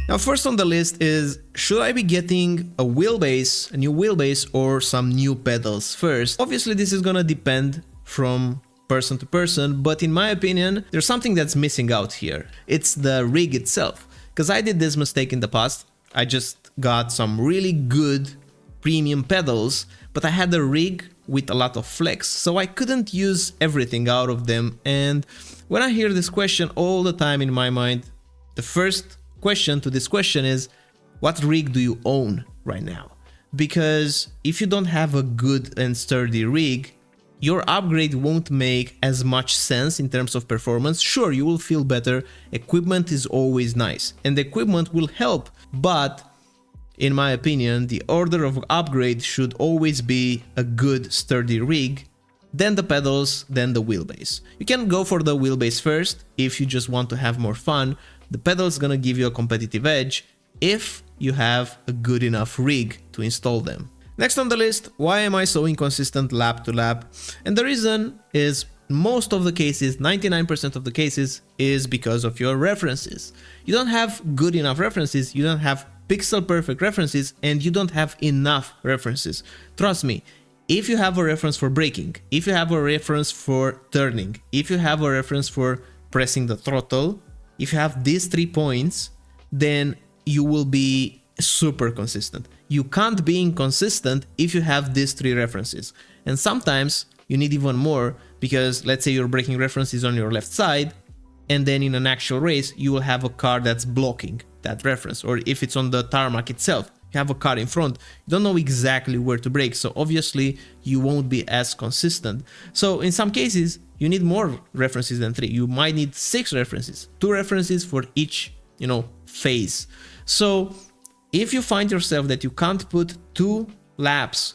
Now, first on the list is, should I be getting a wheelbase, a new wheelbase, or some new pedals first? Obviously, this is gonna depend from person to person, but in my opinion, there's something that's missing out here. It's the rig itself. Because I did this mistake in the past. I just got some really good premium pedals, but I had a rig with a lot of flex, so I couldn't use everything out of them. And when I hear this question all the time in my mind, the first question to this question is, what rig do you own right now? Because if you don't have a good and sturdy rig, your upgrade won't make as much sense in terms of performance. Sure, you will feel better, equipment is always nice, and the equipment will help, but in my opinion, the order of upgrade should always be a good sturdy rig, then the pedals, then the wheelbase. You can go for the wheelbase first if you just want to have more fun. The pedals gonna give you a competitive edge if you have a good enough rig to install them. Next on the list, why am I so inconsistent lap to lap? And the reason is most of the cases, 99% of the cases, is because of your references. You don't have good enough references, you don't have pixel perfect references, and you don't have enough references. Trust me, if you have a reference for braking, if you have a reference for turning, if you have a reference for pressing the throttle, if you have these 3 points, then you will be super consistent. You can't be inconsistent if you have these 3 references. And sometimes you need even more, because let's say your braking reference is on your left side, and then in an actual race you will have a car that's blocking that reference. Or if it's on the tarmac itself, you have a car in front, you don't know exactly where to brake, so obviously you won't be as consistent. So in some cases you need more references than 3. You might need 6 references, 2 references for each, phase. So if you find yourself that you can't put 2 laps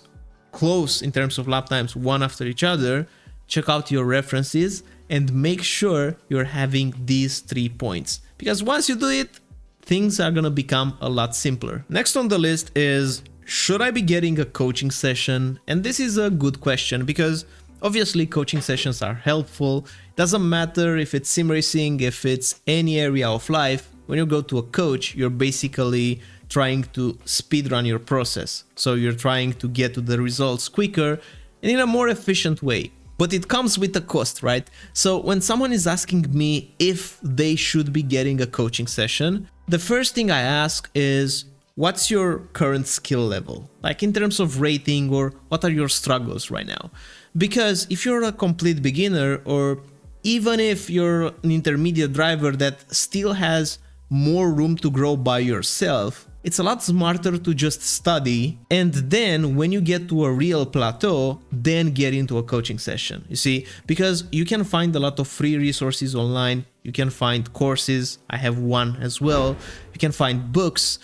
close in terms of lap times, one after each other, check out your references and make sure you're having these 3 points. Because once you do it, things are gonna become a lot simpler. Next on the list is, should I be getting a coaching session? And this is a good question, because obviously coaching sessions are helpful. Doesn't matter if it's sim racing, if it's any area of life. When you go to a coach, you're basically trying to speedrun your process. So you're trying to get to the results quicker and in a more efficient way. But it comes with a cost, right? So when someone is asking me if they should be getting a coaching session, the first thing I ask is, what's your current skill level? Like in terms of rating, or what are your struggles right now? Because if you're a complete beginner, or even if you're an intermediate driver that still has more room to grow by yourself, it's a lot smarter to just study, and then when you get to a real plateau, then get into a coaching session. You see, because you can find a lot of free resources online, you can find courses, I have one as well, you can find books,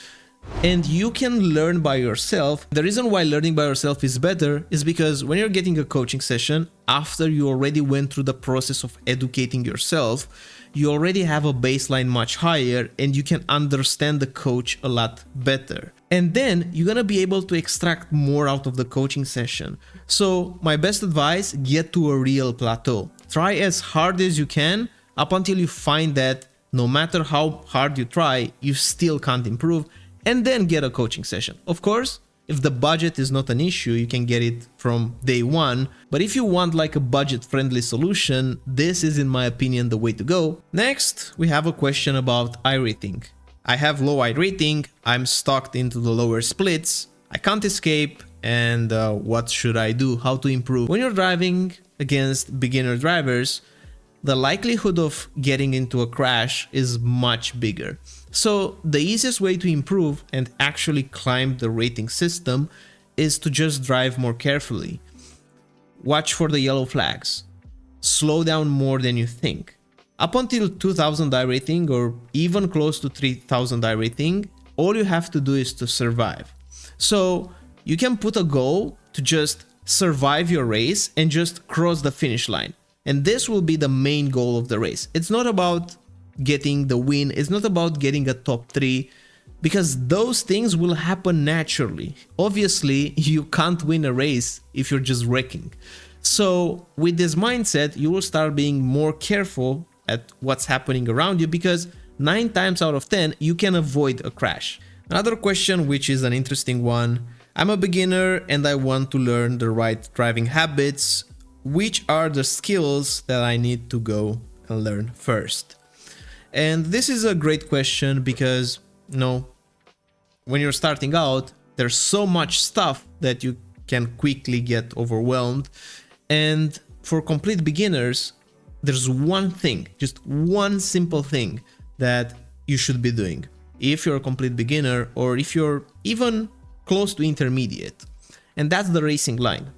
and you can learn by yourself. The reason why learning by yourself is better is because when you're getting a coaching session, after you already went through the process of educating yourself, you already have a baseline much higher and you can understand the coach a lot better. And then you're gonna be able to extract more out of the coaching session. So my best advice, get to a real plateau. Try as hard as you can up until you find that no matter how hard you try, you still can't improve, and then get a coaching session. Of course, if the budget is not an issue, you can get it from day one. But if you want like a budget-friendly solution, this is, in my opinion, the way to go. Next, we have a question about iRating. I have low iRating, I'm stuck into the lower splits, I can't escape, and what should I do? How to improve? When you're driving against beginner drivers, the likelihood of getting into a crash is much bigger. So the easiest way to improve and actually climb the rating system is to just drive more carefully. Watch for the yellow flags. Slow down more than you think. Up until 2000 iRating, or even close to 3000 iRating, all you have to do is to survive. So you can put a goal to just survive your race and just cross the finish line. And this will be the main goal of the race. It's not about getting the win, it's not about getting a top 3, because those things will happen naturally. Obviously, you can't win a race if you're just wrecking. So with this mindset, you will start being more careful at what's happening around you, because 9 times out of 10 you can avoid a crash. Another question, which is an interesting one: I'm a beginner and I want to learn the right driving habits. Which are the skills that I need to go and learn first? And this is a great question because, you know, when you're starting out, there's so much stuff that you can quickly get overwhelmed. And for complete beginners, there's one thing, just one simple thing that you should be doing if you're a complete beginner or if you're even close to intermediate. And that's the racing line.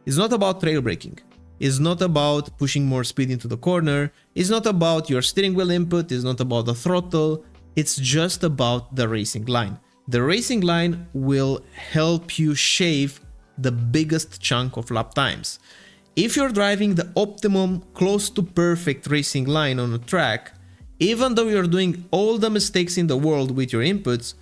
It's not about trail braking. It's not about pushing more speed into the corner. It's not about your steering wheel input. It's not about the throttle. It's just about the racing line. The racing line will help you shave the biggest chunk of lap times. If you're driving the optimum, close to perfect racing line on a track, even though you're doing all the mistakes in the world with your inputs,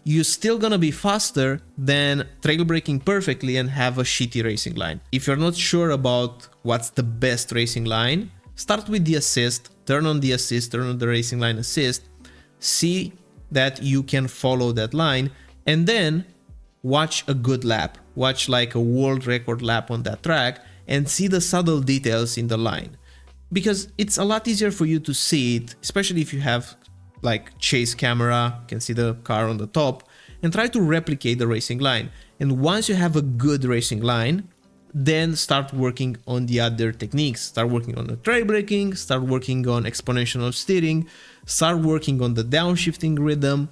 you're still gonna be faster than trail braking perfectly and have a shitty racing line. If you're not sure about what's the best racing line, start with the assist, turn on the assist, turn on the racing line assist, see that you can follow that line, and then watch a good lap, watch like a world record lap on that track and see the subtle details in the line. Because it's a lot easier for you to see it, especially if you have like chase camera, you can see the car on the top, and try to replicate the racing line. And once you have a good racing line, then start working on the other techniques. Start working on the trail braking, start working on exponential steering, start working on the downshifting rhythm,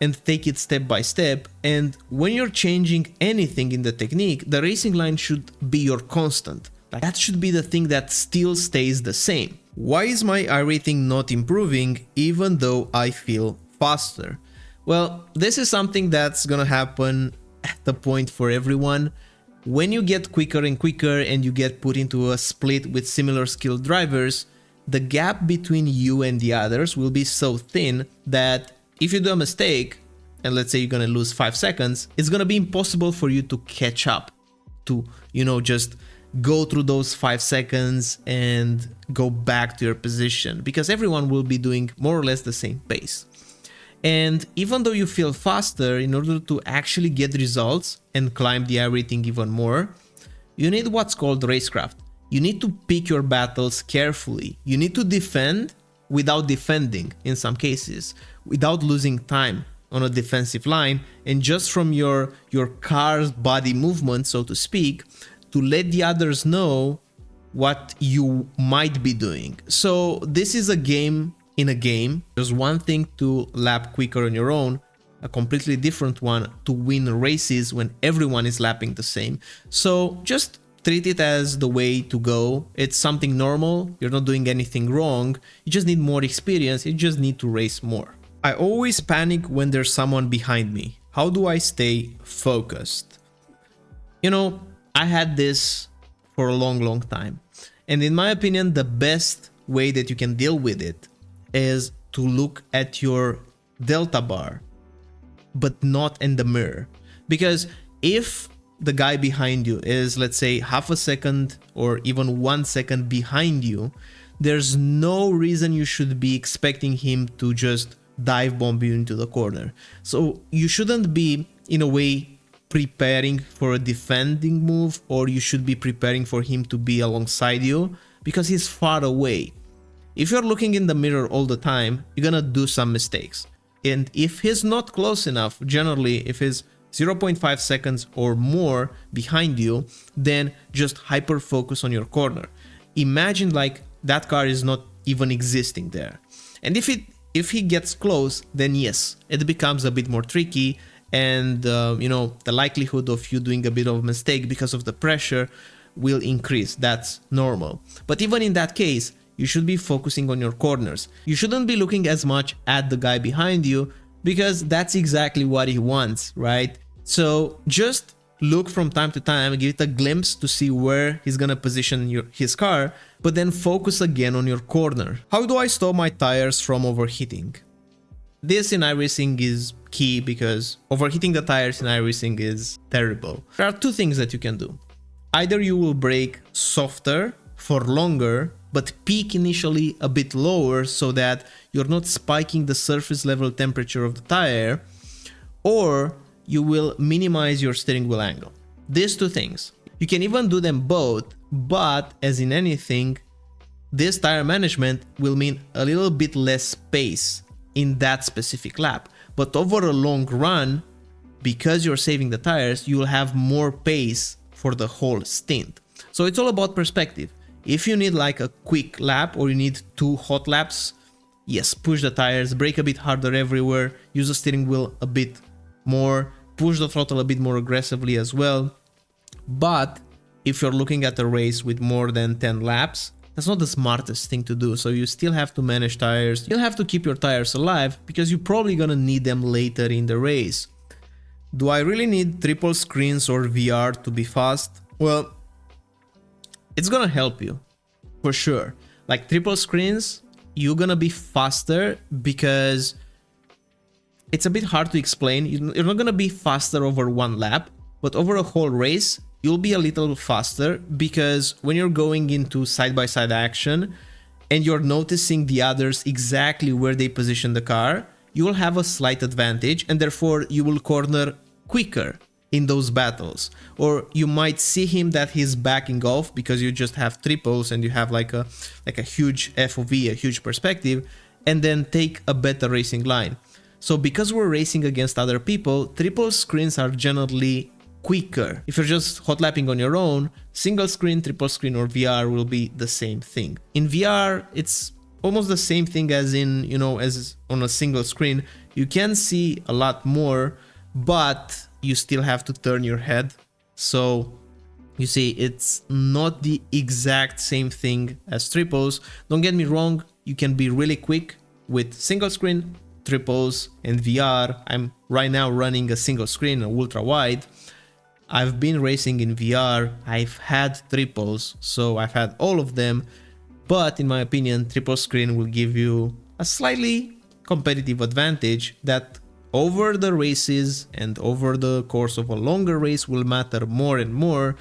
and take it step by step. And when you're changing anything in the technique, the racing line should be your constant. Like, that should be the thing that still stays the same. Why is my iRating not improving even though I feel faster? Well, this is something that's gonna happen at the point for everyone. When you get quicker and quicker and you get put into a split with similar skilled drivers, the gap between you and the others will be so thin that if you do a mistake, and let's say you're gonna lose 5 seconds, it's gonna be impossible for you to catch up, to, you know, just go through those 5 seconds and go back to your position, because everyone will be doing more or less the same pace. And even though you feel faster, in order to actually get results and climb the iRating even more, you need what's called racecraft. You need to pick your battles carefully. You need to defend without defending in some cases, without losing time on a defensive line, and just from your car's body movement, so to speak, to let the others know what you might be doing. So this is a game in a game. There's one thing to lap quicker on your own, a completely different one to win races when everyone is lapping the same. So just treat it as the way to go. It's something normal. You're not doing anything wrong. You just need more experience. You just need to race more. I always panic when there's someone behind me. How do I stay focused? You know, I had this for a long time. And in my opinion, the best way that you can deal with it is to look at your delta bar, but not in the mirror. Because if the guy behind you is, let's say, half a second or even 1 second behind you, there's no reason you should be expecting him to just dive bomb you into the corner. So you shouldn't be, in a way, preparing for a defending move, or you should be preparing for him to be alongside you because he's far away. If you're looking in the mirror all the time, you're gonna do some mistakes. And if he's not close enough, generally, if he's 0.5 seconds or more behind you, then just hyper focus on your corner. Imagine like that car is not even existing there. And if he gets close, then yes, it becomes a bit more tricky, and you know, the likelihood of you doing a bit of a mistake because of the pressure will increase. That's normal. But even in that case, you should be focusing on your corners. You shouldn't be looking as much at the guy behind you, because that's exactly what he wants, right? So just look from time to time, give it a glimpse to see where he's gonna position his car, but then focus again on your corner. How do I stop my tires from overheating? This in iRacing is key, because overheating the tires in iRacing is terrible. There are two things that you can do. Either you will brake softer for longer but peak initially a bit lower so that you're not spiking the surface level temperature of the tire, or you will minimize your steering wheel angle. These two things. You can even do them both, but as in anything, this tire management will mean a little bit less pace in that specific lap. But over a long run, because you're saving the tires, you will have more pace for the whole stint. So it's all about perspective. If you need like a quick lap or you need 2 hot laps, yes, push the tires, brake a bit harder everywhere, use the steering wheel a bit more, push the throttle a bit more aggressively as well. But if you're looking at a race with more than 10 laps, that's not the smartest thing to do. So you still have to manage tires. You'll have to keep your tires alive because you're probably gonna need them later in the race. Do I really need triple screens or VR to be fast? Well, it's gonna help you for sure. Like triple screens, you're gonna be faster because it's a bit hard to explain. You're not gonna be faster over one lap, but over a whole race, you'll be a little faster because when you're going into side-by-side action and you're noticing the others exactly where they position the car, you will have a slight advantage and therefore you will corner quicker in those battles. Or you might see him that he's backing off because you just have triples and you have like a huge FOV, a huge perspective, and then take a better racing line. So because we're racing against other people, triple screens are generally quicker. If you're just hot lapping on your own, single screen, triple screen or VR will be the same thing. In VR, it's almost the same thing as in, you know, as on a single screen. You can see a lot more, but you still have to turn your head. So you see, it's not the exact same thing as triples. Don't get me wrong, you can be really quick with single screen, triples and VR. I'm right now running a single screen, a ultra wide. I've been racing in VR, I've had triples, so I've had all of them, but in my opinion, triple screen will give you a slightly competitive advantage that over the races and over the course of a longer race will matter more and more.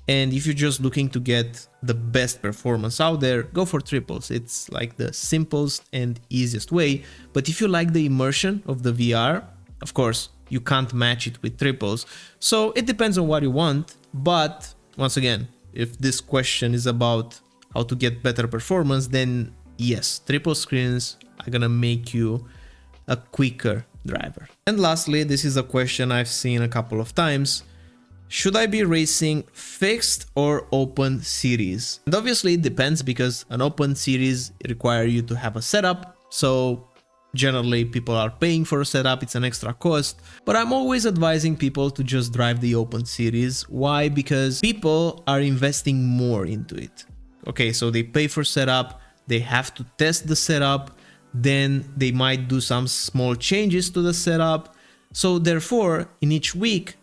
And if you're just looking to get the best performance out there, go for triples. It's like the simplest and easiest way. But if you like the immersion of the VR, of course, you can't match it with triples. So it depends on what you want. But once again, if this question is about how to get better performance, then yes, triple screens are gonna make you a quicker driver. And lastly, this is a question I've seen a couple of times. Should I be racing fixed or open series? And obviously it depends because an open series requires you to have a setup. So generally people are paying for a setup, it's an extra cost. But I'm always advising people to just drive the open series. Why? Because people are investing more into it. Okay, so they pay for setup, they have to test the setup, then they might do some small changes to the setup. So therefore, in each week,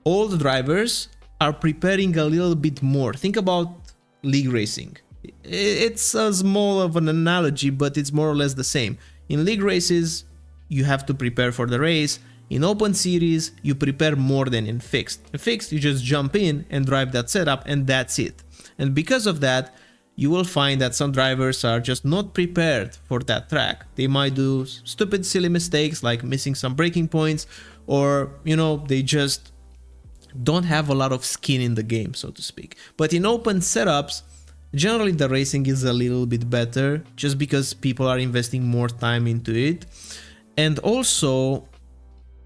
all the drivers are preparing a little bit more. Think about league racing. It's a small of an analogy, but it's more or less the same. In league races, you have to prepare for the race. In open series, you prepare more than in fixed. In fixed, you just jump in and drive that setup and that's it. And because of that, you will find that some drivers are just not prepared for that track. They might do stupid, silly mistakes like missing some braking points, or, you know, they just don't have a lot of skin in the game, so to speak. But in open setups, generally the racing is a little bit better just because people are investing more time into it. And also,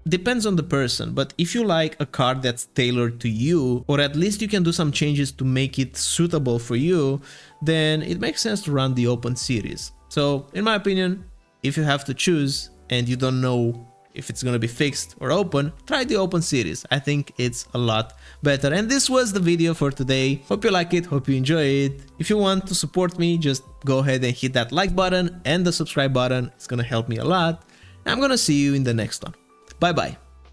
depends on the person, but if you like a car that's tailored to you, or at least you can do some changes to make it suitable for you, then it makes sense to run the open series. So in my opinion, if you have to choose and you don't know if it's gonna be fixed or open, try the open series. I think it's a lot better. And this was the video for today. Hope you like it, hope you enjoy it. If you want to support me, just go ahead and hit that like button and the subscribe button. It's gonna help me a lot. I'm gonna see you in the next one. Bye bye.